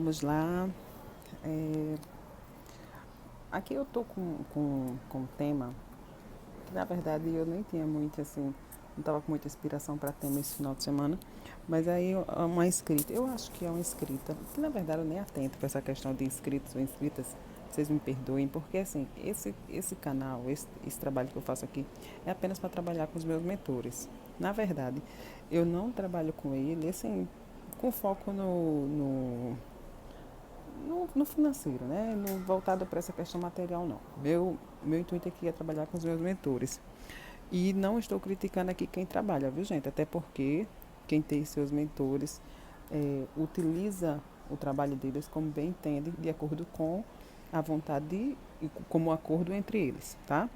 vamos lá. É, Aqui eu tô com um tema que, na verdade, eu nem tinha muito, assim, não estava com muita inspiração para tema esse final de semana. Mas aí, uma inscrita, eu acho que é uma inscrita, que na verdade eu nem atento para essa questão de inscritos ou inscritas, vocês me perdoem, porque assim, esse canal, esse trabalho que eu faço aqui, é apenas para trabalhar com os meus mentores. Na verdade, eu não trabalho com ele, assim, com foco no financeiro, né? No voltado para essa questão material, não. Meu intuito aqui é trabalhar com os meus mentores. E não estou criticando aqui quem trabalha, viu, gente? Até porque quem tem seus mentores utiliza o trabalho deles como bem entende, de acordo com a vontade e como acordo entre eles, tá?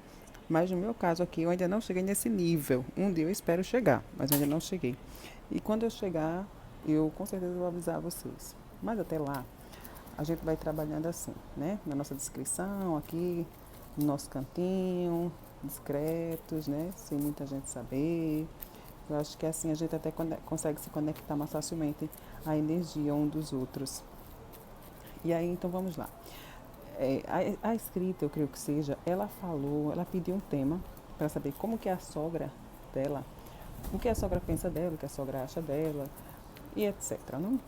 Mas no meu caso aqui, eu ainda não cheguei nesse nível. Um dia eu espero chegar, mas ainda não cheguei. E quando eu chegar, eu com certeza vou avisar vocês. Mas até lá, a gente vai trabalhando assim, né? Na nossa descrição, aqui, no nosso cantinho, discretos, né? Sem muita gente saber. Eu acho que assim a gente até consegue se conectar mais facilmente à energia um dos outros. E aí, então vamos lá. A escrita, eu creio que seja, ela falou, ela pediu um tema para saber como que é a sogra dela, o que a sogra pensa dela, o que a sogra acha dela, e etc. Não?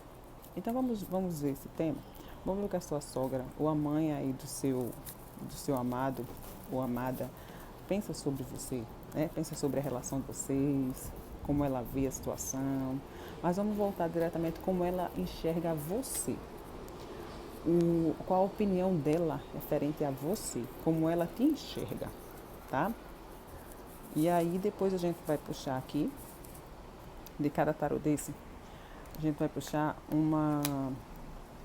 Então vamos ver esse tema. Vamos ver o que a sua sogra, ou a mãe aí do seu amado ou amada, pensa sobre você, né? Pensa sobre a relação de vocês, como ela vê a situação. Mas vamos voltar diretamente como ela enxerga você. Qual a opinião dela referente a você, como ela te enxerga, tá? E aí depois a gente vai puxar aqui, de cada tarô desse, a gente vai puxar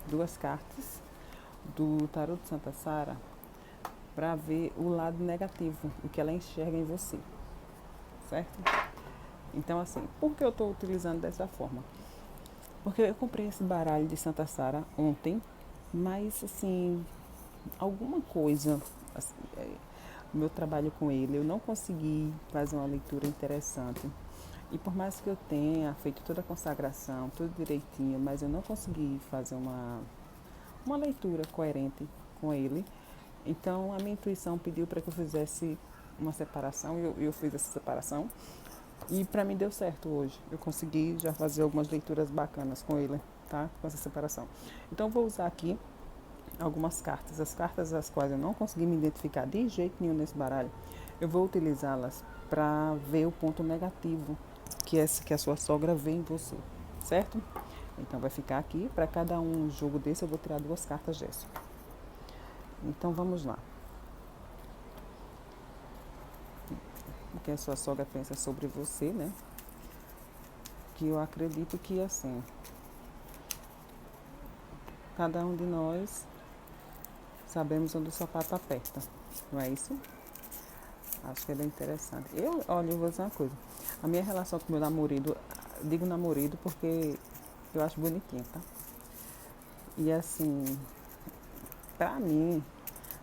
duas cartas do tarô de Santa Sara para ver o lado negativo, o que ela enxerga em você, certo? Então, assim, por que eu estou utilizando dessa forma? Porque eu comprei esse baralho de Santa Sara ontem, mas, assim, alguma coisa, assim, o meu trabalho com ele, eu não consegui fazer uma leitura interessante. E por mais que eu tenha feito toda a consagração, tudo direitinho, mas eu não consegui fazer uma leitura coerente com ele. Então a minha intuição pediu para que eu fizesse uma separação e eu fiz essa separação. E para mim deu certo hoje. Eu consegui já fazer algumas leituras bacanas com ele, tá? Com essa separação. Então eu vou usar aqui algumas cartas. As cartas as quais eu não consegui me identificar de jeito nenhum nesse baralho, eu vou utilizá-las para ver o ponto negativo que a sua sogra vê em você, certo? Então vai ficar aqui, para cada um jogo desse eu vou tirar duas cartas dessa. Então vamos lá. O que a sua sogra pensa sobre você, né? Que eu acredito que assim, cada um de nós sabemos onde o sapato aperta, não é isso? Acho que é bem interessante. Olha, eu vou dizer uma coisa. A minha relação com meu namorado, digo namorado porque eu acho bonitinho, tá? E assim, pra mim,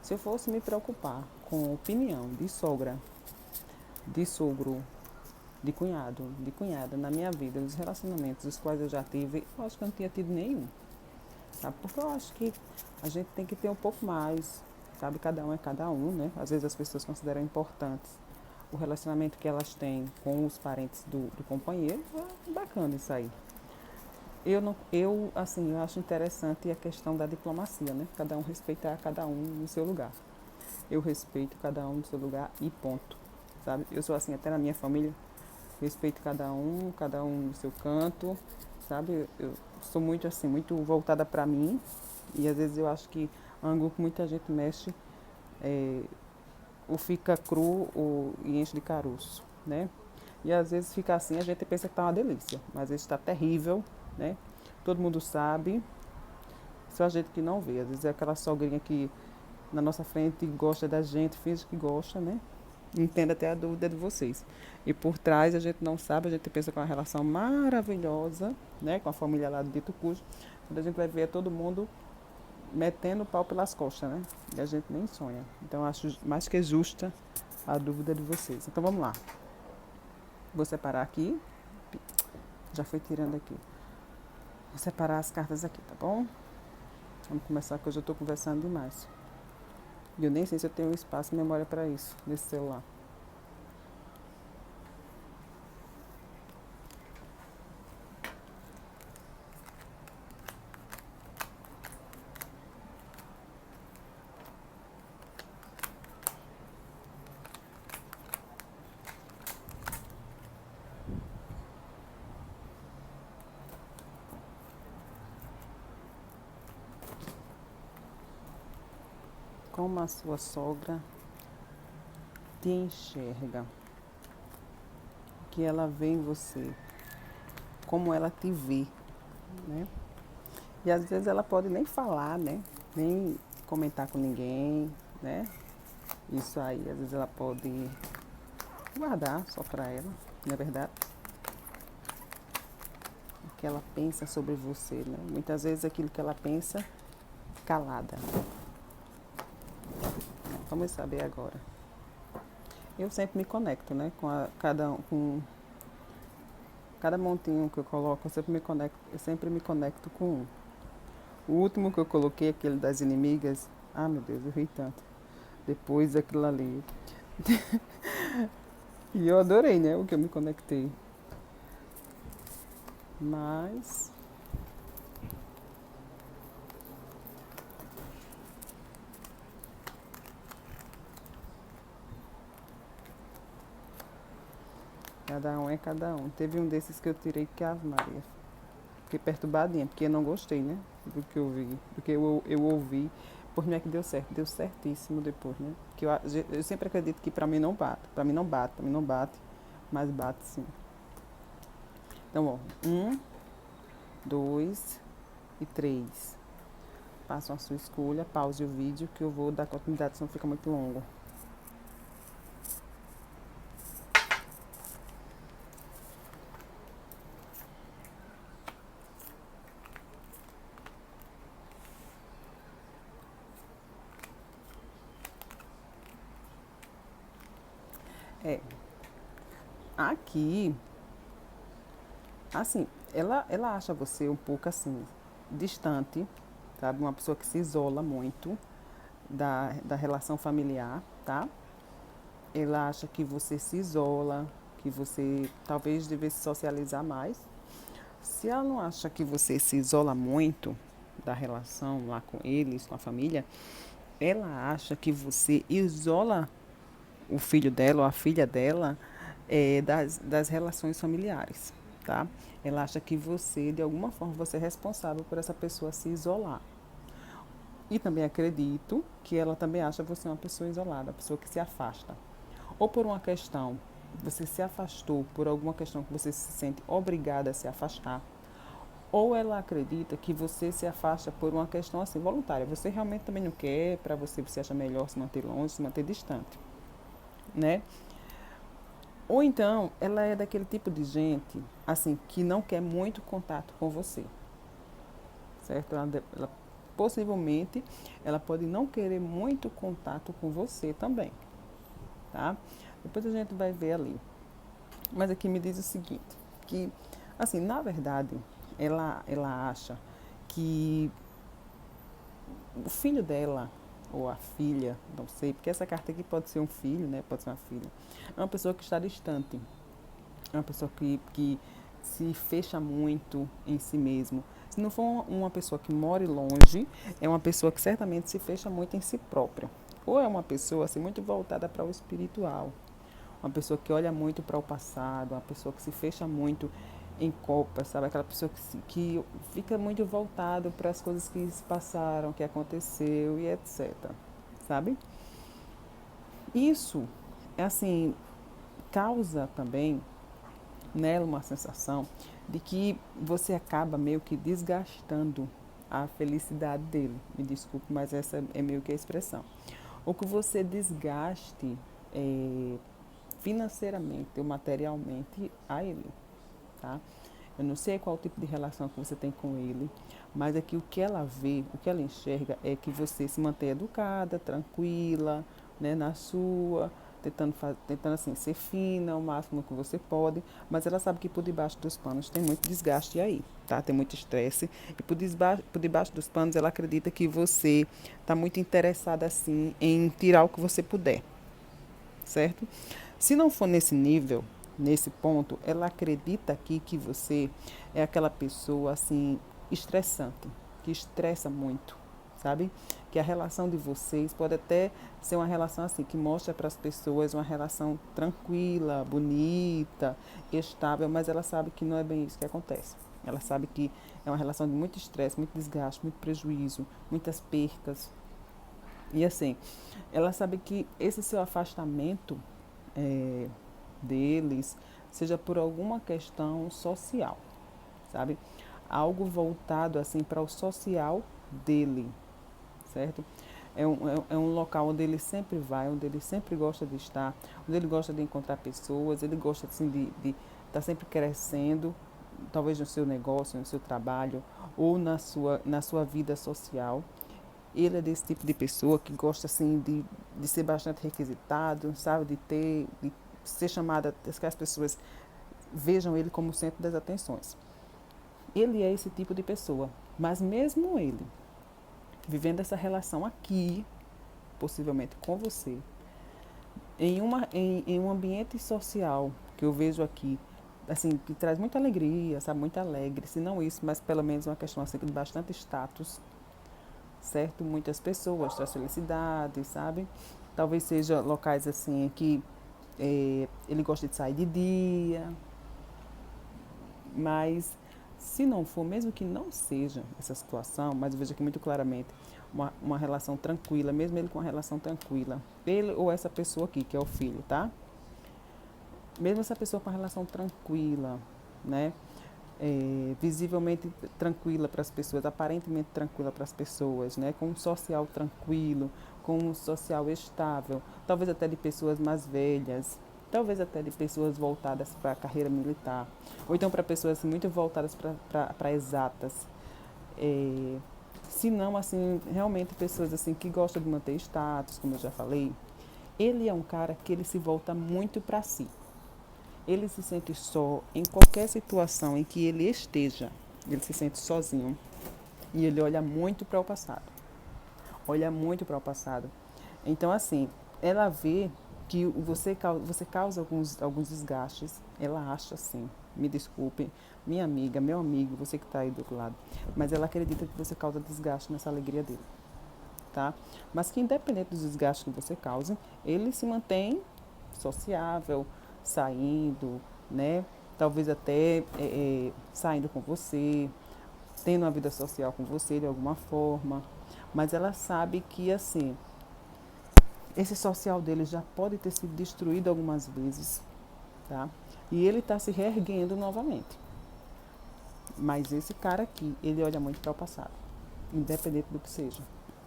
se eu fosse me preocupar com opinião de sogra, de sogro, de cunhado, de cunhada na minha vida, dos relacionamentos os quais eu já tive, eu acho que eu não tinha tido nenhum, sabe? Porque eu acho que a gente tem que ter um pouco mais, sabe? Cada um é cada um, né? Às vezes as pessoas consideram importantes o relacionamento que elas têm com os parentes do companheiro, é bacana isso aí. Assim, eu acho interessante a questão da diplomacia, né? Cada um respeitar cada um no seu lugar. Eu respeito cada um no seu lugar e ponto, sabe? Eu sou assim até na minha família, respeito cada um no seu canto, sabe? Eu sou muito assim, muito voltada para mim e às vezes eu acho que ângulo que muita gente mexe é, ou fica cru ou e enche de caroço, né? E às vezes fica assim, a gente pensa que tá uma delícia, mas às vezes está terrível, né? Todo mundo sabe, só a gente que não vê. Às vezes é aquela sogrinha que na nossa frente gosta da gente, finge que gosta, né? Entenda até a dúvida de vocês. E por trás a gente não sabe, a gente pensa com uma relação maravilhosa, né? Com a família lá do Dito Cujo. Quando a gente vai ver é todo mundo metendo o pau pelas costas, né? E a gente nem sonha. Então acho mais que justa a dúvida de vocês. Então vamos lá. Vou separar aqui. Já fui tirando aqui. Vou separar as cartas aqui, tá bom? Vamos começar que hoje eu estou conversando demais. E eu nem sei se eu tenho espaço e memória para isso, nesse celular. Como a sua sogra te enxerga, o que ela vê em você, como ela te vê, né? E às vezes ela pode nem falar, né? Nem comentar com ninguém, né? Isso aí, às vezes ela pode guardar só pra ela, não é verdade? O que ela pensa sobre você, né? Muitas vezes aquilo que ela pensa calada. Vamos saber agora. Eu sempre me conecto, né? Com cada montinho que eu coloco, eu sempre me conecto com um. O último que eu coloquei, aquele das inimigas, ah meu Deus, eu ri tanto. Depois daquilo ali. E eu adorei, né? O que eu me conectei. Mas cada um é cada um. Teve um desses que eu tirei que Ave Maria. Fiquei perturbadinha, porque eu não gostei, né? Do que eu vi, do que eu ouvi. Por mim é que deu certíssimo depois, né? Que eu sempre acredito que pra mim não bate, pra mim não bate, mas bate sim. Então, ó, 2 e 3. Façam a sua escolha, pause o vídeo que eu vou dar continuidade, senão fica muito longo. É, aqui, assim, ela acha você um pouco assim, distante, sabe? Uma pessoa que se isola muito da relação familiar, tá? Ela acha que você se isola, que você talvez devesse socializar mais. Se ela não acha que você se isola muito da relação lá com eles, com a família, ela acha que você isola o filho dela ou a filha dela das relações familiares, tá? Ela acha que você, de alguma forma, você é responsável por essa pessoa se isolar. E também acredito que ela também acha você uma pessoa isolada, uma pessoa que se afasta. Ou por uma questão, você se afastou por alguma questão que você se sente obrigada a se afastar. Ou ela acredita que você se afasta por uma questão assim, voluntária. Você realmente também não quer, para você, você acha melhor se manter longe, se manter distante, né? Ou então, ela é daquele tipo de gente, assim, que não quer muito contato com você, certo? Ela possivelmente, ela pode não querer muito contato com você também, tá? Depois a gente vai ver ali. Mas aqui me diz o seguinte, que, assim, na verdade, ela acha que o filho dela, ou a filha, não sei, porque essa carta aqui pode ser um filho, né? Pode ser uma filha. É uma pessoa que está distante. É uma pessoa que se fecha muito em si mesmo. Se não for uma pessoa que mora longe, é uma pessoa que certamente se fecha muito em si própria. Ou é uma pessoa assim, muito voltada para o espiritual. Uma pessoa que olha muito para o passado, uma pessoa que se fecha muito em copa, sabe? Aquela pessoa que fica muito voltado para as coisas que se passaram, que aconteceu e etc. Sabe? Isso, é assim, causa também nela uma sensação de que você acaba meio que desgastando a felicidade dele. Me desculpe, mas essa é meio que a expressão. Ou que você desgaste financeiramente ou materialmente a ele, tá? Eu não sei qual tipo de relação que você tem com ele, mas aqui o que ela vê, o que ela enxerga é que você se mantém educada, tranquila, né, na sua, tentando assim, ser fina o máximo que você pode, mas ela sabe que por debaixo dos panos tem muito desgaste aí, tá? Tem muito estresse. E por debaixo dos panos ela acredita que você está muito interessada assim em tirar o que você puder, certo? Se não for nesse nível, nesse ponto, ela acredita aqui que você é aquela pessoa assim estressante, que estressa muito, sabe? Que a relação de vocês pode até ser uma relação assim que mostra para as pessoas uma relação tranquila, bonita, estável, mas ela sabe que não é bem isso que acontece. Ela sabe que é uma relação de muito estresse, muito desgaste, muito prejuízo, muitas percas. E assim, ela sabe que esse seu afastamento é, deles seja por alguma questão social, sabe? Algo voltado assim para o social dele, certo? É um local onde ele sempre vai, onde ele sempre gosta de estar, onde ele gosta de encontrar pessoas, ele gosta assim de estar sempre crescendo, talvez no seu negócio, no seu trabalho ou na sua vida social. Ele é desse tipo de pessoa que gosta assim de ser bastante requisitado, sabe? De ser chamada, que as pessoas vejam ele como o centro das atenções. Ele é esse tipo de pessoa, mas mesmo ele, vivendo essa relação aqui, possivelmente com você, em um ambiente social que eu vejo aqui, assim, que traz muita alegria, sabe? Muito alegre, se não isso, mas pelo menos uma questão assim de bastante status, certo? Muitas pessoas traz felicidade, sabe? Talvez seja locais assim que ele gosta de sair de dia, mas se não for, mesmo que não seja essa situação, mas eu vejo aqui muito claramente uma relação tranquila, mesmo ele com uma relação tranquila, ele ou essa pessoa aqui, que é o filho, tá? Mesmo essa pessoa com uma relação tranquila, né? Visivelmente tranquila para as pessoas, aparentemente tranquila para as pessoas, né? Com um social tranquilo, com um social estável, talvez até de pessoas mais velhas, talvez até de pessoas voltadas para a carreira militar, ou então para pessoas muito voltadas para exatas. É, se não, assim, realmente pessoas assim que gostam de manter status, como eu já falei, ele é um cara que ele se volta muito para si. Ele se sente só em qualquer situação em que ele esteja. Ele se sente sozinho e ele olha muito para o passado. Olha muito para o passado. Então, assim, ela vê que você causa alguns desgastes. Ela acha assim, me desculpe, minha amiga, meu amigo, você que está aí do outro lado, mas ela acredita que você causa desgaste nessa alegria dele, tá? Mas que independente dos desgastes que você cause, ele se mantém sociável, saindo, né? Talvez até saindo com você, tendo uma vida social com você de alguma forma. Mas ela sabe que, assim, esse social dele já pode ter sido destruído algumas vezes, tá? E ele está se reerguendo novamente. Mas esse cara aqui, ele olha muito para o passado, independente do que seja,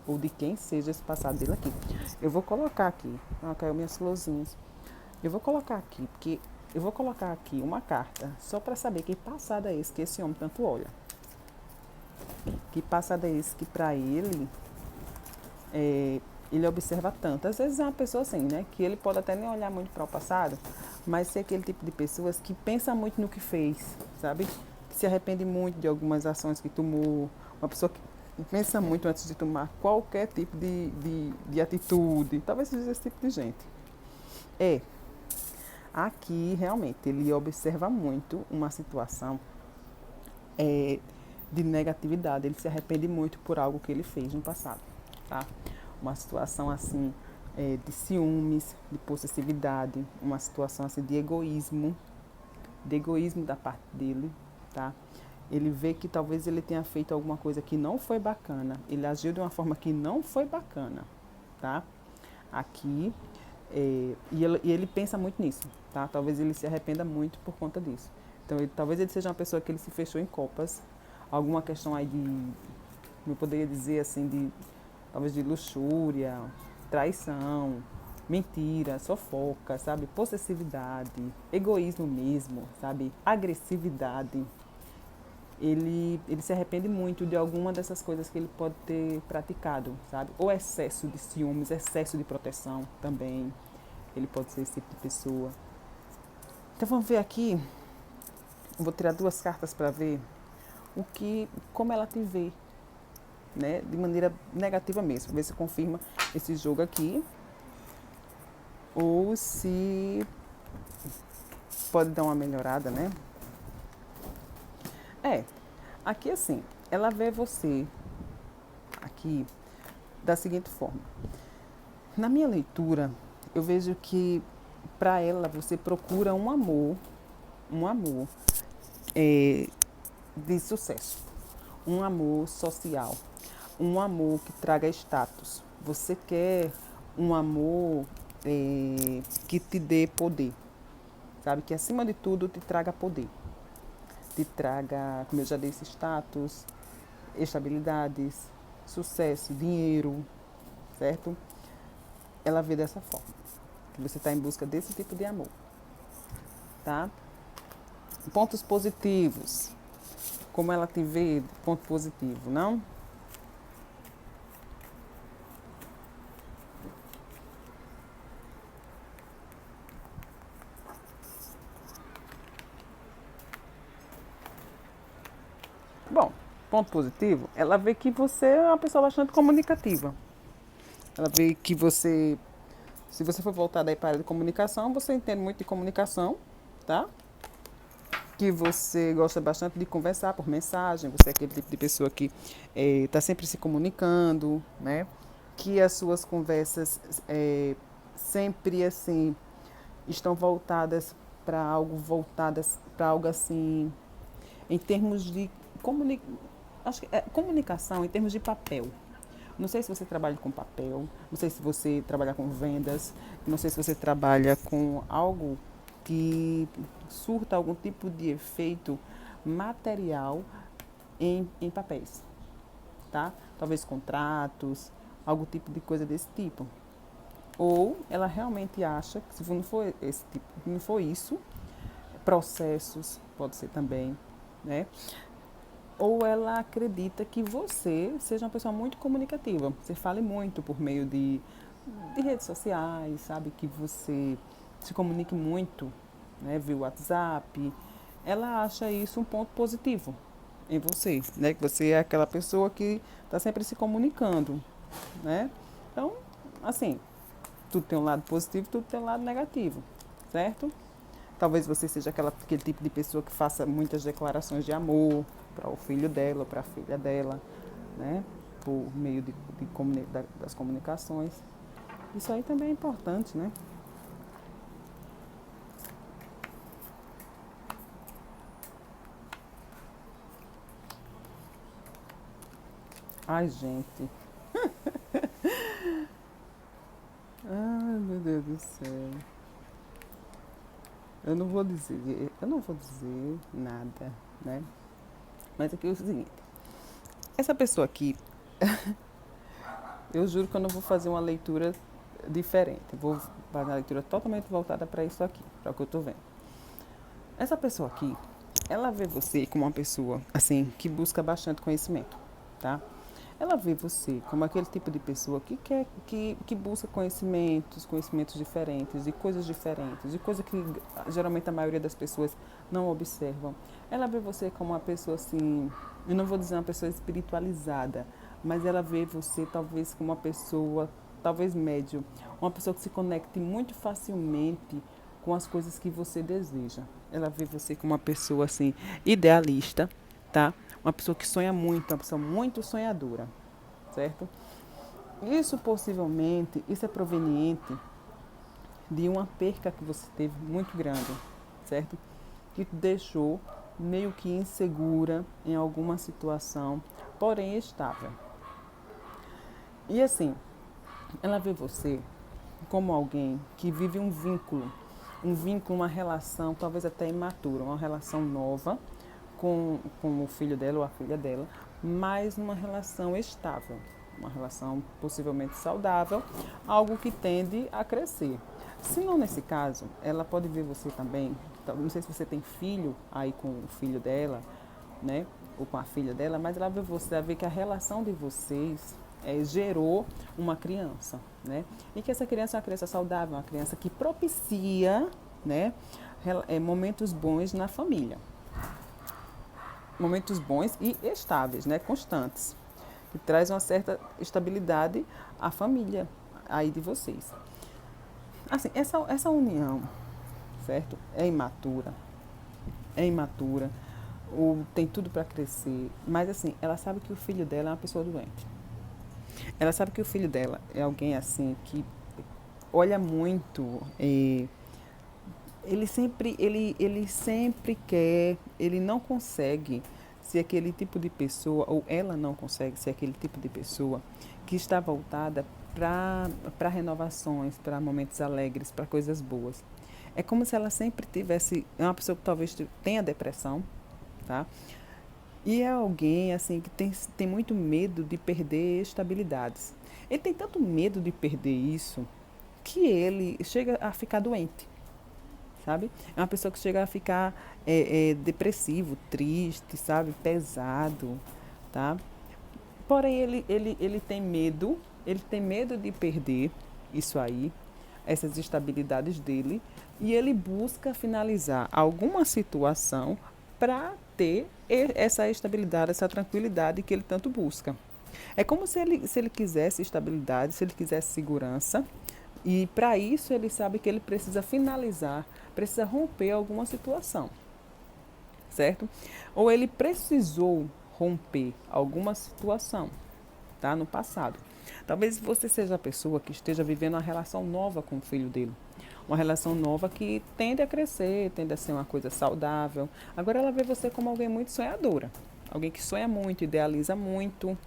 ou de quem seja esse passado dele aqui. Eu vou colocar aqui, caiu minhas florzinhas. Eu vou colocar aqui, porque eu vou colocar aqui uma carta, só para saber que passado é esse que esse homem tanto olha. Que passado é esse que para ele observa tanto. Às vezes é uma pessoa assim, né? Que ele pode até nem olhar muito para o passado, mas ser aquele tipo de pessoas que pensa muito no que fez, sabe? Que se arrepende muito de algumas ações que tomou. Uma pessoa que pensa muito antes de tomar qualquer tipo de atitude. Talvez seja esse tipo de gente. Aqui, realmente, ele observa muito uma situação é, de negatividade. Ele se arrepende muito por algo que ele fez no passado, tá? Uma situação assim de ciúmes, de possessividade, uma situação assim de egoísmo da parte dele, tá? Ele vê que talvez ele tenha feito alguma coisa que não foi bacana, ele agiu de uma forma que não foi bacana, tá? Aqui, e ele pensa muito nisso, tá? Talvez ele se arrependa muito por conta disso. Então, talvez ele seja uma pessoa que ele se fechou em copas, alguma questão aí eu poderia dizer assim, talvez de luxúria, traição, mentira, fofoca, sabe? Possessividade, egoísmo mesmo, sabe? Agressividade. Ele se arrepende muito de alguma dessas coisas que ele pode ter praticado, sabe? Ou excesso de ciúmes, excesso de proteção também. ele pode ser esse tipo de pessoa. Então vamos ver aqui, eu vou tirar duas cartas para ver como ela te vê, né? De maneira negativa mesmo, ver se confirma esse jogo aqui, ou se pode dar uma melhorada, né? Aqui assim, ela vê você aqui da seguinte forma. Na minha leitura, eu vejo que para ela você procura um amor de sucesso, um amor social, um amor que traga status. Você quer um amor que te dê poder, sabe? Que acima de tudo te traga poder, te traga, como eu já disse, status, estabilidades, sucesso, dinheiro, certo? Ela vê dessa forma, que você está em busca desse tipo de amor, tá? Pontos positivos, como ela te vê, ponto positivo, não? Bom, ponto positivo, ela vê que você é uma pessoa bastante comunicativa. Ela vê que você, se você for voltar aí para a área de comunicação, você entende muito de comunicação, tá? Que você gosta bastante de conversar por mensagem, você é aquele tipo de pessoa que está sempre se comunicando, né? Que as suas conversas sempre assim estão voltadas para algo assim, em termos de acho que comunicação, em termos de papel. Não sei se você trabalha com papel, não sei se você trabalha com vendas, não sei se você trabalha com algo que surta algum tipo de efeito material em papéis, tá? Talvez contratos, algum tipo de coisa desse tipo. Ou ela realmente acha que se não for esse tipo, não for isso, processos pode ser também, né? Ou ela acredita que você seja uma pessoa muito comunicativa, você fale muito por meio de redes sociais, sabe? Que você se comunique muito, né? Via WhatsApp. Ela acha isso um ponto positivo em você, né? Que você é aquela pessoa que está sempre se comunicando, né? Então, assim, tudo tem um lado positivo, tudo tem um lado negativo, certo? Talvez você seja aquele tipo de pessoa que faça muitas declarações de amor para o filho dela, para a filha dela, né? Por meio das comunicações. Isso aí também é importante, né? Ai, gente. Ai, meu Deus do céu. Eu não vou dizer nada, né? Mas aqui é o seguinte. Essa pessoa aqui, eu juro que eu não vou fazer uma leitura diferente. Eu vou fazer uma leitura totalmente voltada para isso aqui, para o que eu estou vendo. Essa pessoa aqui, ela vê você como uma pessoa, assim, que busca bastante conhecimento, tá? Ela vê você como aquele tipo de pessoa que quer, que busca conhecimentos diferentes, de coisas diferentes, de coisas que geralmente a maioria das pessoas não observam. Ela vê você como uma pessoa assim, eu não vou dizer uma pessoa espiritualizada, mas ela vê você talvez como uma pessoa, talvez médio, uma pessoa que se conecte muito facilmente com as coisas que você deseja. Ela vê você como uma pessoa assim, idealista, tá? Uma pessoa que sonha muito, uma pessoa muito sonhadora, certo? Isso é proveniente de uma perca que você teve muito grande, certo? Que te deixou meio que insegura em alguma situação, porém estável. E assim, ela vê você como alguém que vive um vínculo, uma relação, talvez até imatura, uma relação nova com o filho dela ou a filha dela, mas numa relação estável, uma relação possivelmente saudável, algo que tende a crescer. Se não nesse caso, ela pode ver você também, não sei se você tem filho aí com o filho dela, né, ou com a filha dela, mas ela vê você, ela vê que a relação de vocês gerou uma criança, né? E que essa criança é uma criança saudável, uma criança que propicia, né, momentos bons na família. Momentos bons e estáveis, né, constantes, que traz uma certa estabilidade à família aí de vocês. Assim, essa união, certo? É imatura, tem tudo para crescer, mas assim, ela sabe que o filho dela é uma pessoa doente. Ela sabe que o filho dela é alguém assim que olha muito, ele sempre quer, ele não consegue ser aquele tipo de pessoa, ou ela não consegue ser aquele tipo de pessoa que está voltada para renovações, para momentos alegres, para coisas boas. É como se ela sempre tivesse, é uma pessoa que talvez tenha depressão, tá? E é alguém assim que tem muito medo de perder estabilidades. Ele tem tanto medo de perder isso que ele chega a ficar doente, sabe? É uma pessoa que chega a ficar depressivo, triste, sabe? Pesado, tá? Porém, ele tem medo de perder isso aí, essas estabilidades dele, e ele busca finalizar alguma situação para ter essa estabilidade, essa tranquilidade que ele tanto busca. É como se ele quisesse estabilidade, se ele quisesse segurança, e para isso ele sabe que ele precisa finalizar, precisa romper alguma situação, certo? Ou ele precisou romper alguma situação, tá? No passado. Talvez você seja a pessoa que esteja vivendo uma relação nova com o filho dele. Uma relação nova que tende a crescer, tende a ser uma coisa saudável. Agora ela vê você como alguém muito sonhadora. Alguém que sonha muito, idealiza muito,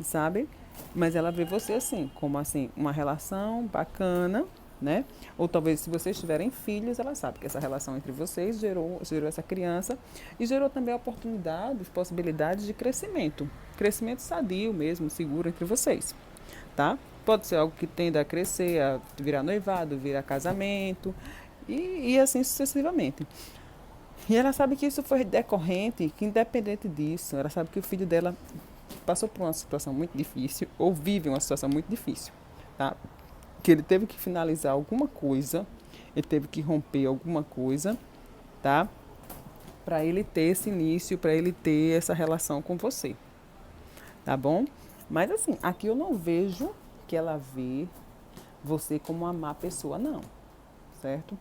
sabe? Mas ela vê você assim, como assim, uma relação bacana, né? Ou talvez se vocês tiverem filhos, ela sabe que essa relação entre vocês gerou essa criança e gerou também oportunidades, possibilidades de crescimento. Crescimento sadio mesmo, seguro entre vocês, tá? Pode ser algo que tenda a crescer, a virar noivado, virar casamento e assim sucessivamente. E ela sabe que isso foi decorrente, que independente disso, ela sabe que o filho dela passou por uma situação muito difícil, ou vive uma situação muito difícil, tá? Que ele teve que finalizar alguma coisa, ele teve que romper alguma coisa, tá? Para ele ter esse início, para ele ter essa relação com você, tá bom? Mas assim, aqui eu não vejo que ela vê você como uma má pessoa, não, certo?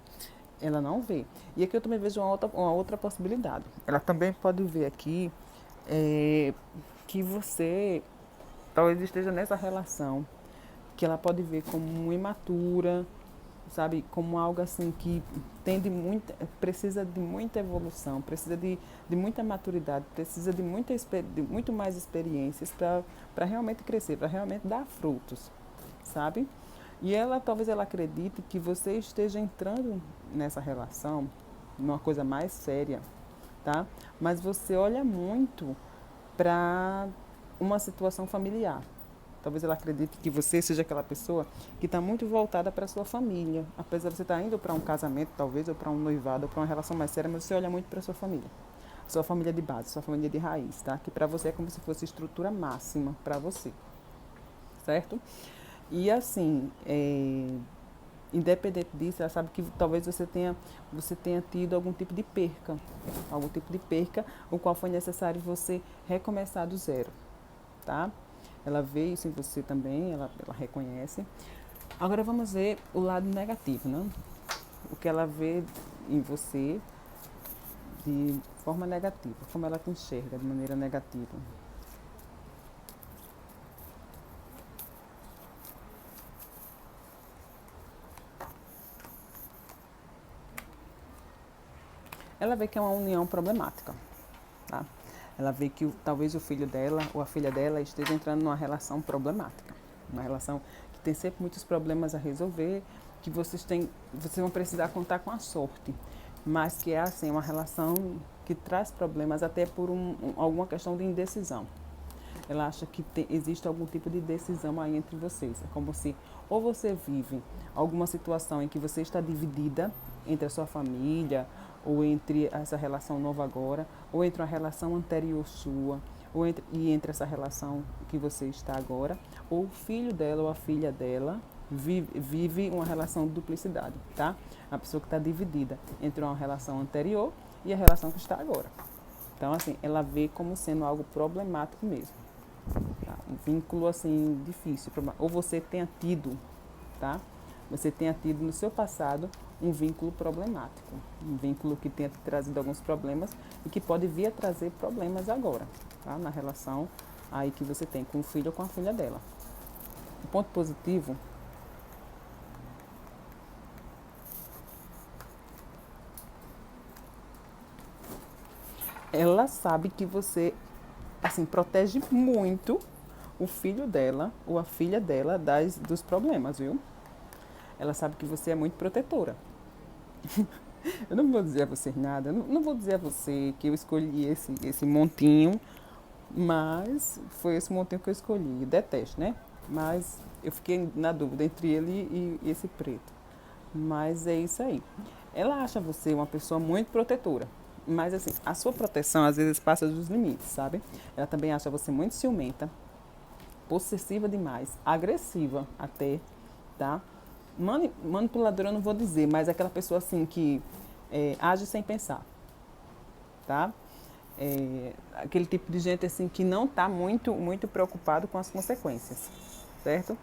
Ela não vê. E aqui eu também vejo uma outra possibilidade. Ela também pode ver aqui que você talvez esteja nessa relação que ela pode ver como imatura, sabe, como algo assim que precisa de muita evolução, precisa de muita maturidade, precisa de muito mais experiências para realmente crescer, para realmente dar frutos, sabe? E ela talvez ela acredite que você esteja entrando nessa relação, numa coisa mais séria, tá? Mas você olha muito para uma situação familiar. Talvez ela acredite que você seja aquela pessoa que está muito voltada para a sua família. Apesar de você estar indo para um casamento, talvez, ou para um noivado, ou para uma relação mais séria, mas você olha muito para a sua família. Sua família de base, sua família de raiz, tá? Que para você é como se fosse estrutura máxima para você, certo? E assim, independente disso, ela sabe que talvez você tenha tido algum tipo de perca, o qual foi necessário você recomeçar do zero, tá? Ela vê isso em você também, ela reconhece. Agora vamos ver o lado negativo, né? O que ela vê em você de forma negativa, como ela te enxerga de maneira negativa. Ela vê que é uma união problemática, tá? Ela vê que talvez o filho dela ou a filha dela esteja entrando numa relação problemática. Uma relação que tem sempre muitos problemas a resolver, que vocês vão precisar contar com a sorte. Mas que é assim, uma relação que traz problemas até por alguma questão de indecisão. Ela acha que existe algum tipo de decisão aí entre vocês. É como se ou você vive alguma situação em que você está dividida entre a sua família, ou entre essa relação nova agora, ou entre uma relação anterior sua, e entre essa relação que você está agora, ou o filho dela ou a filha dela vive uma relação de duplicidade, tá? A pessoa que está dividida entre uma relação anterior e a relação que está agora. Então, assim, ela vê como sendo algo problemático mesmo. Tá? Um vínculo, assim, difícil. Ou você tenha tido, tá? Você tenha tido no seu passado um vínculo problemático. Um vínculo que tenha trazido alguns problemas e que pode vir a trazer problemas agora, tá? Na relação aí que você tem com o filho ou com a filha dela. O ponto positivo, ela sabe que você, assim, protege muito o filho dela ou a filha dela dos problemas, viu? Ela sabe que você é muito protetora. Eu não vou dizer a você nada, não vou dizer a você que eu escolhi esse montinho, mas foi esse montinho que eu escolhi. Detesto, né? Mas eu fiquei na dúvida entre ele e esse preto. Mas é isso aí. Ela acha você uma pessoa muito protetora. Mas assim, a sua proteção às vezes passa dos limites, sabe? Ela também acha você muito ciumenta, possessiva demais, agressiva até, tá? Manipuladora eu não vou dizer, mas é aquela pessoa assim que age sem pensar, tá? Aquele tipo de gente assim que não está muito preocupado com as consequências, certo?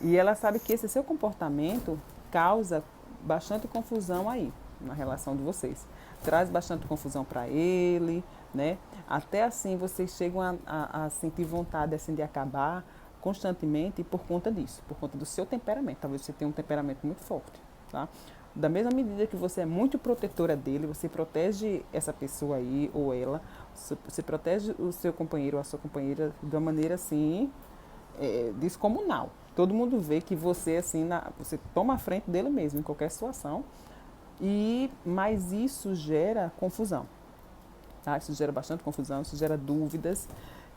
E ela sabe que esse seu comportamento causa bastante confusão aí na relação de vocês. Traz bastante confusão para ele, né? Até assim vocês chegam a sentir vontade assim de acabar constantemente por conta disso, por conta do seu temperamento. Talvez você tenha um temperamento muito forte, tá? Da mesma medida que você é muito protetora dele, você protege essa pessoa aí ou ela, você protege o seu companheiro ou a sua companheira de uma maneira assim descomunal. Todo mundo vê que você assim, você toma a frente dele mesmo em qualquer situação. Mas isso gera confusão, tá? Isso gera bastante confusão, isso gera dúvidas.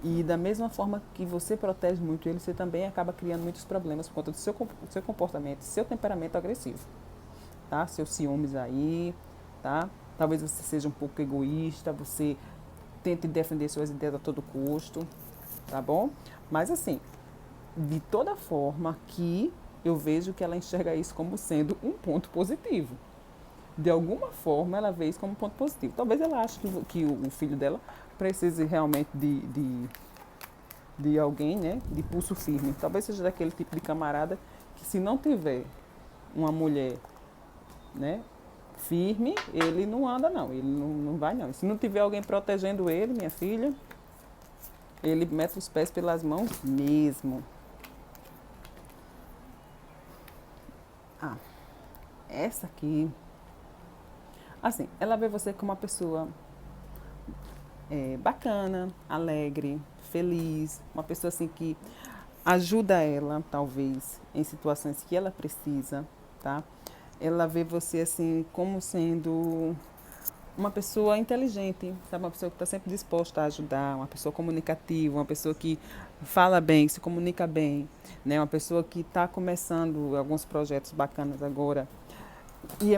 E da mesma forma que você protege muito ele, você também acaba criando muitos problemas por conta do seu comportamento, seu temperamento agressivo, tá? Seus ciúmes aí, tá? Talvez você seja um pouco egoísta, você tente defender suas ideias a todo custo, tá bom? Mas assim, de toda forma que eu vejo que ela enxerga isso como sendo um ponto positivo. De alguma forma ela vê isso como um ponto positivo. Talvez ela ache que o filho dela precise realmente de alguém, né, de pulso firme. Talvez seja daquele tipo de camarada que se não tiver uma mulher, né, firme, ele não anda não, ele não vai não. E se não tiver alguém protegendo ele, minha filha, ele mete os pés pelas mãos mesmo. Ah, essa aqui, assim, ela vê você como uma pessoa bacana, alegre, feliz, uma pessoa assim que ajuda ela, talvez, em situações que ela precisa, tá? Ela vê você assim como sendo uma pessoa inteligente, sabe? Uma pessoa que está sempre disposta a ajudar, uma pessoa comunicativa, uma pessoa que fala bem, se comunica bem, né? Uma pessoa que está começando alguns projetos bacanas agora.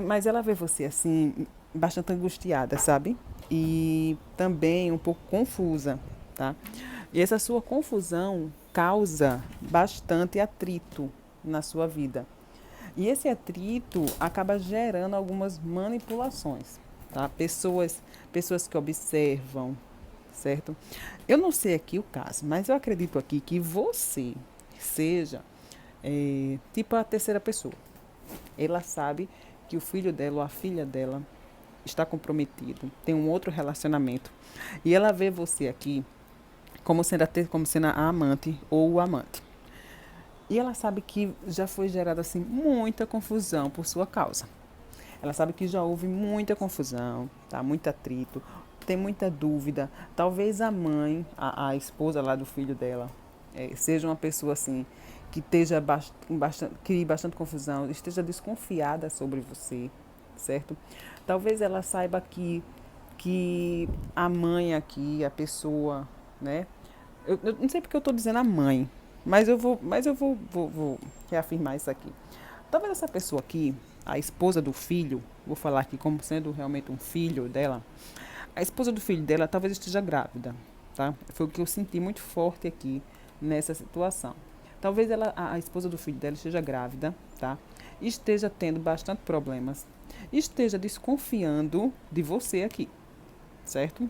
Mas ela vê você assim, bastante angustiada, sabe? E também um pouco confusa, tá? E essa sua confusão causa bastante atrito na sua vida. E esse atrito acaba gerando algumas manipulações, tá? Pessoas que observam, certo? Eu não sei aqui o caso, mas eu acredito aqui que você seja tipo a terceira pessoa. Ela sabe que o filho dela ou a filha dela está comprometido, tem um outro relacionamento. E ela vê você aqui como sendo a amante ou o amante. E ela sabe que já foi gerada assim muita confusão por sua causa. Ela sabe que já houve muita confusão, tá? Muito atrito, tem muita dúvida. Talvez a mãe, a esposa lá do filho dela, seja uma pessoa assim que esteja crie bastante confusão, esteja desconfiada sobre você, certo? Talvez ela saiba que a mãe aqui, a pessoa, né? Eu não sei porque eu estou dizendo a mãe, mas eu vou reafirmar isso aqui. Talvez essa pessoa aqui, a esposa do filho, vou falar aqui como sendo realmente um filho dela, a esposa do filho dela talvez esteja grávida, tá? Foi o que eu senti muito forte aqui nessa situação. Talvez ela, a esposa do filho dela esteja grávida, tá? Esteja tendo bastante problemas, esteja desconfiando de você aqui, certo?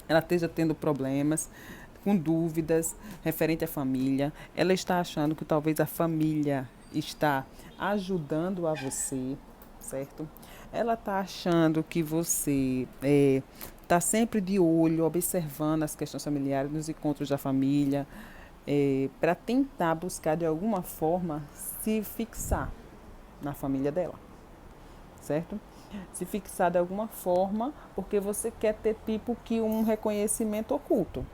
Ela esteja tendo problemas, com dúvidas referente à família. Ela está achando que talvez a família está ajudando a você, certo? Ela está achando que você está sempre de olho, observando as questões familiares, nos encontros da família, para tentar buscar de alguma forma se fixar na família dela, certo? Se fixar de alguma forma, porque você quer ter tipo que um reconhecimento oculto.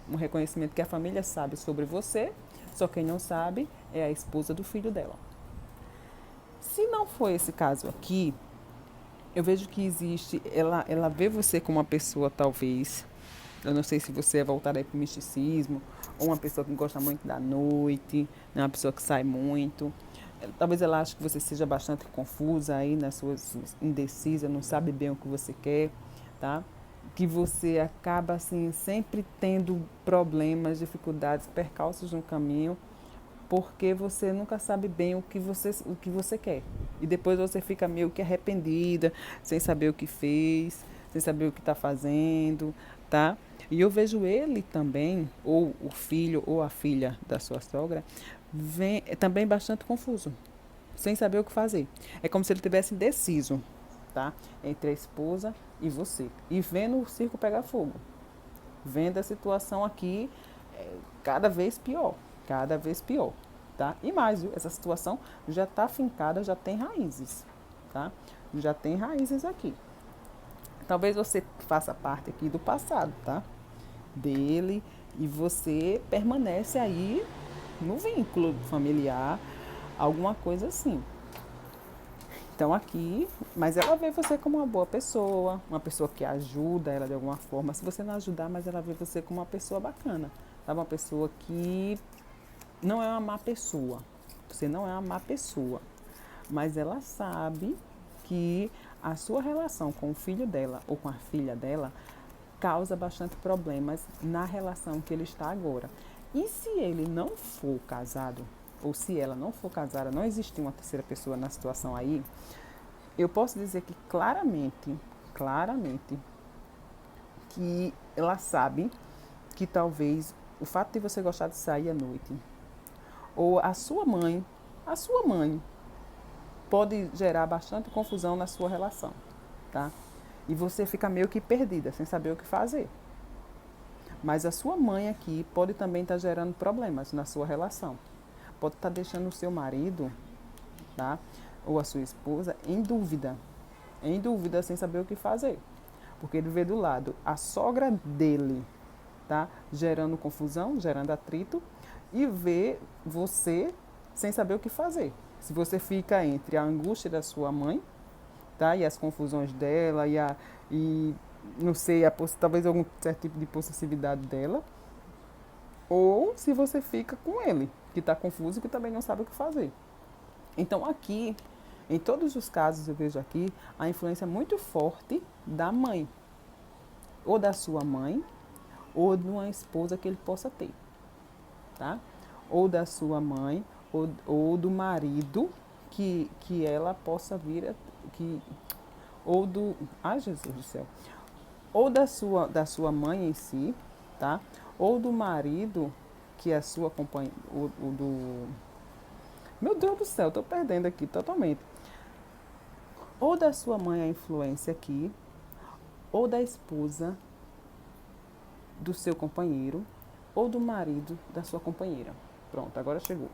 Um reconhecimento que a família sabe sobre você, só quem não sabe é a esposa do filho dela. Se não for esse caso aqui, eu vejo que existe, ela vê você como uma pessoa talvez, eu não sei se você é voltada aí para o misticismo, ou uma pessoa que gosta muito da noite, né, uma pessoa que sai muito. Talvez ela ache que você seja bastante confusa aí nas suas indecisa, não sabe bem o que você quer, tá? Que você acaba assim sempre tendo problemas, dificuldades, percalços no caminho, porque você nunca sabe bem o que você quer. E depois você fica meio que arrependida, sem saber o que fez, sem saber o que está fazendo, tá? E eu vejo ele também, ou o filho ou a filha da sua sogra, vem, é também bastante confuso, sem saber o que fazer. É como se ele tivesse indeciso, tá? Entre a esposa e você. E vendo o circo pegar fogo. Vendo a situação aqui cada vez pior. Cada vez pior. Tá? E mais, viu? Essa situação já está fincada, já tem raízes. Tá? Já tem raízes aqui. Talvez você faça parte aqui do passado, tá? Dele. E você permanece aí no vínculo familiar, alguma coisa assim. Então aqui, mas ela vê você como uma boa pessoa, uma pessoa que ajuda ela de alguma forma. Se você não ajudar, mas ela vê você como uma pessoa bacana, tá? Uma pessoa que não é uma má pessoa. Você não é uma má pessoa, mas ela sabe que a sua relação com o filho dela ou com a filha dela causa bastante problemas na relação que ele está agora. E se ele não for casado, ou se ela não for casada, não existir uma terceira pessoa na situação aí, eu posso dizer que claramente, que ela sabe que talvez o fato de você gostar de sair à noite, ou a sua mãe pode gerar bastante confusão na sua relação, tá? E você fica meio que perdida, sem saber o que fazer. Mas a sua mãe aqui pode também estar gerando problemas na sua relação. Pode estar deixando o seu marido, tá? Ou a sua esposa em dúvida, sem saber o que fazer. Porque ele vê do lado a sogra dele, tá? Gerando confusão, gerando atrito, e vê você sem saber o que fazer. Se você fica entre a angústia da sua mãe, tá? E as confusões dela, e não sei, talvez algum certo tipo de possessividade dela, ou se você fica com ele, que está confuso e que também não sabe o que fazer. Então aqui, em todos os casos eu vejo aqui, a influência muito forte da mãe, ou da sua mãe, ou de uma esposa que ele possa ter, tá? Ou da sua mãe, ou do marido que ela possa vir, ou do, ai Jesus do céu, ou da sua mãe em si, tá? Ou do marido que é a sua companheira, o do, meu Deus do céu, estou perdendo aqui totalmente. Ou da sua mãe a influência aqui, ou da esposa do seu companheiro, ou do marido da sua companheira. Pronto, agora chegou.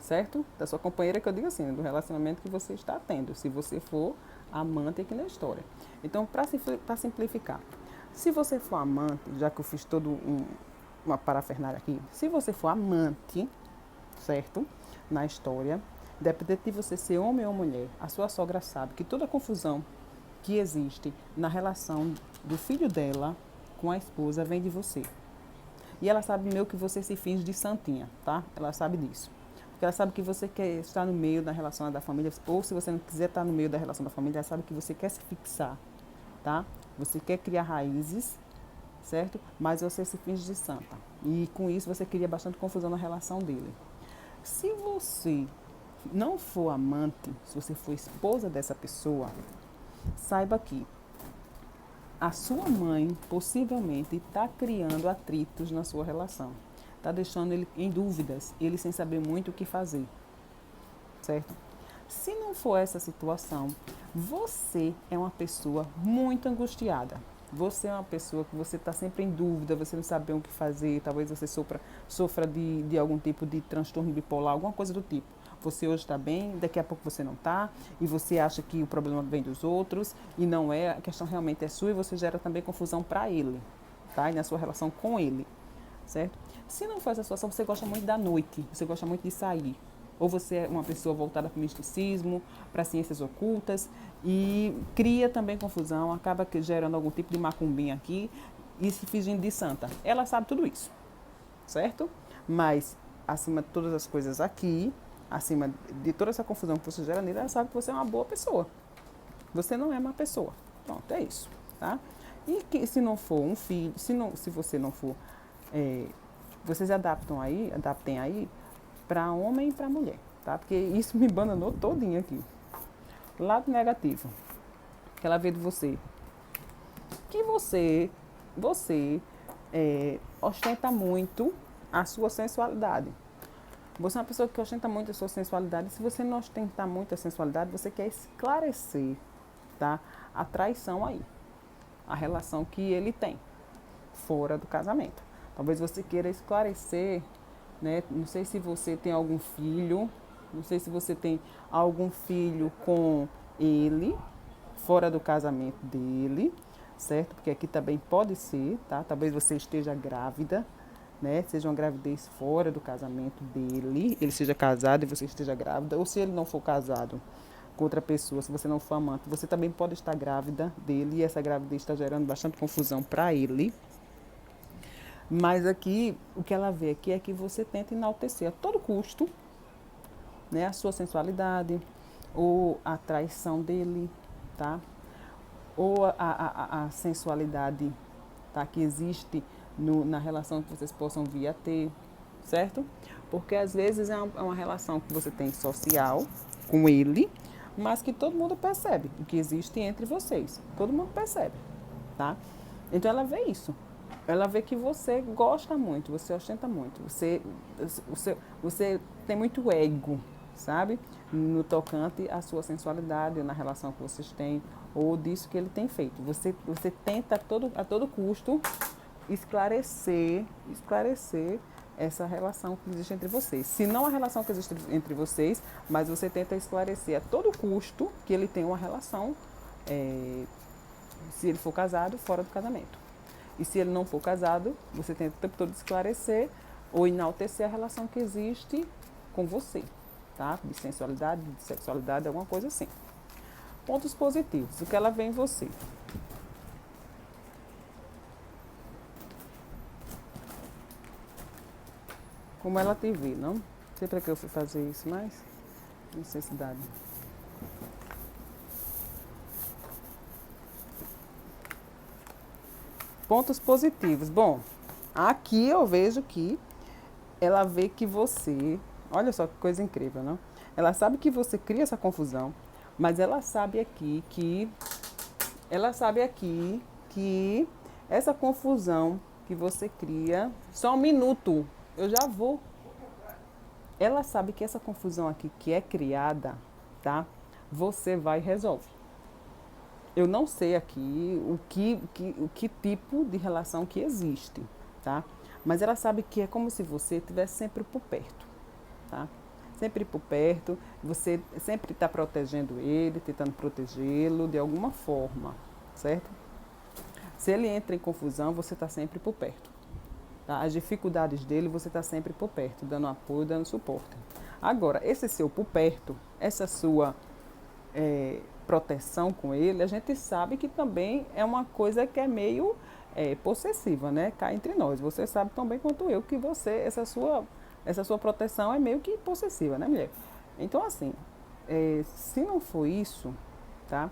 Certo? Da sua companheira, que eu digo assim, do relacionamento que você está tendo, se você for amante aqui na história. Então, para simplificar, se você for amante, já que eu fiz uma parafernália aqui, se você for amante, certo? Na história, independente de você ser homem ou mulher, a sua sogra sabe que toda a confusão que existe na relação do filho dela com a esposa vem de você. E ela sabe meio que você se finge de santinha, tá? Ela sabe disso. Porque ela sabe que você quer estar no meio da relação da família, ou se você não quiser estar no meio da relação da família, ela sabe que você quer se fixar, tá? Você quer criar raízes, certo? Mas você se finge de santa. E com isso você cria bastante confusão na relação dele. Se você não for amante, se você for esposa dessa pessoa, saiba que a sua mãe possivelmente está criando atritos na sua relação. Está deixando ele em dúvidas, ele sem saber muito o que fazer, certo? Se não for essa situação, você é uma pessoa muito angustiada. Você é uma pessoa que você está sempre em dúvida, você não sabe bem o que fazer, talvez você sofra de algum tipo de transtorno bipolar, alguma coisa do tipo. Você hoje está bem, daqui a pouco você não está, e você acha que o problema vem dos outros, e não é, a questão realmente é sua, e você gera também confusão para ele, tá? E na sua relação com ele, certo? Se não for essa situação, você gosta muito da noite, você gosta muito de sair, ou você é uma pessoa voltada para o misticismo, para ciências ocultas, e cria também confusão, acaba gerando algum tipo de macumbinha aqui e se fingindo de santa. Ela sabe tudo isso, certo? Mas, acima de todas as coisas aqui, acima de toda essa confusão que você gera nele, ela sabe que você é uma boa pessoa. Você não é uma pessoa. Pronto, é isso, tá? E que, se não for um filho, se você não for, vocês adaptem aí para homem e para mulher, tá? Porque isso me bananou todinho aqui. Lado negativo, que ela vê de você, que você ostenta muito a sua sensualidade. Você é uma pessoa que ostenta muito a sua sensualidade. Se você não ostentar muito a sensualidade, você quer esclarecer, tá? A traição aí, a relação que ele tem fora do casamento. Talvez você queira esclarecer, né? Não sei se você tem algum filho, não sei se você tem algum filho com ele, fora do casamento dele, certo? Porque aqui também pode ser, tá? Talvez você esteja grávida, né? Seja uma gravidez fora do casamento dele, ele seja casado e você esteja grávida, ou se ele não for casado com outra pessoa, se você não for amante, você também pode estar grávida dele e essa gravidez está gerando bastante confusão para ele. Mas aqui, o que ela vê aqui é que você tenta enaltecer a todo custo, né, a sua sensualidade, ou a traição dele, tá? Ou a sensualidade, tá, que existe na relação que vocês possam vir a ter, certo? Porque às vezes é uma relação que você tem social com ele, mas que todo mundo percebe o que existe entre vocês. Todo mundo percebe, tá? Então ela vê isso. Ela vê que você gosta muito, você ostenta muito, você tem muito ego, sabe? No tocante à sua sensualidade, na relação que vocês têm, ou disso que ele tem feito. Você tenta a todo custo esclarecer essa relação que existe entre vocês. Se não a relação que existe entre vocês, mas você tenta esclarecer a todo custo que ele tem uma relação, se ele for casado, fora do casamento. E se ele não for casado, você tenta o tempo todo esclarecer ou enaltecer a relação que existe com você, tá? De sensualidade, de sexualidade, alguma coisa assim. Pontos positivos, o que ela vê em você. Como ela te vê, não? Não sei para que eu fui fazer isso, mas necessidade. Pontos positivos. Bom, aqui eu vejo que ela vê que você, olha só que coisa incrível, não? Ela sabe que você cria essa confusão, mas ela sabe aqui que essa confusão que você cria, só um minuto, eu já vou. Ela sabe que essa confusão aqui que é criada, tá? Você vai e resolve. Eu não sei aqui o que tipo de relação que existe, tá? Mas ela sabe que é como se você estivesse sempre por perto, tá? Sempre por perto, você sempre está protegendo ele, tentando protegê-lo de alguma forma, certo? Se ele entra em confusão, você está sempre por perto. Tá? As dificuldades dele, você está sempre por perto, dando apoio, dando suporte. Agora, esse seu por perto, essa sua proteção com ele, a gente sabe que também é uma coisa que é meio possessiva, né? Cá entre nós. Você sabe tão bem quanto eu que essa sua proteção é meio que possessiva, né, mulher? Então, assim, se não for isso, tá?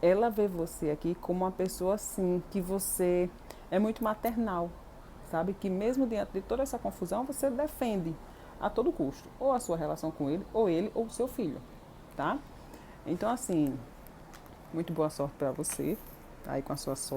Ela vê você aqui como uma pessoa assim, que você é muito maternal, sabe? Que mesmo diante de toda essa confusão, você defende a todo custo, ou a sua relação com ele, ou o seu filho, tá? Então, assim, muito boa sorte para você, aí com a sua sorte.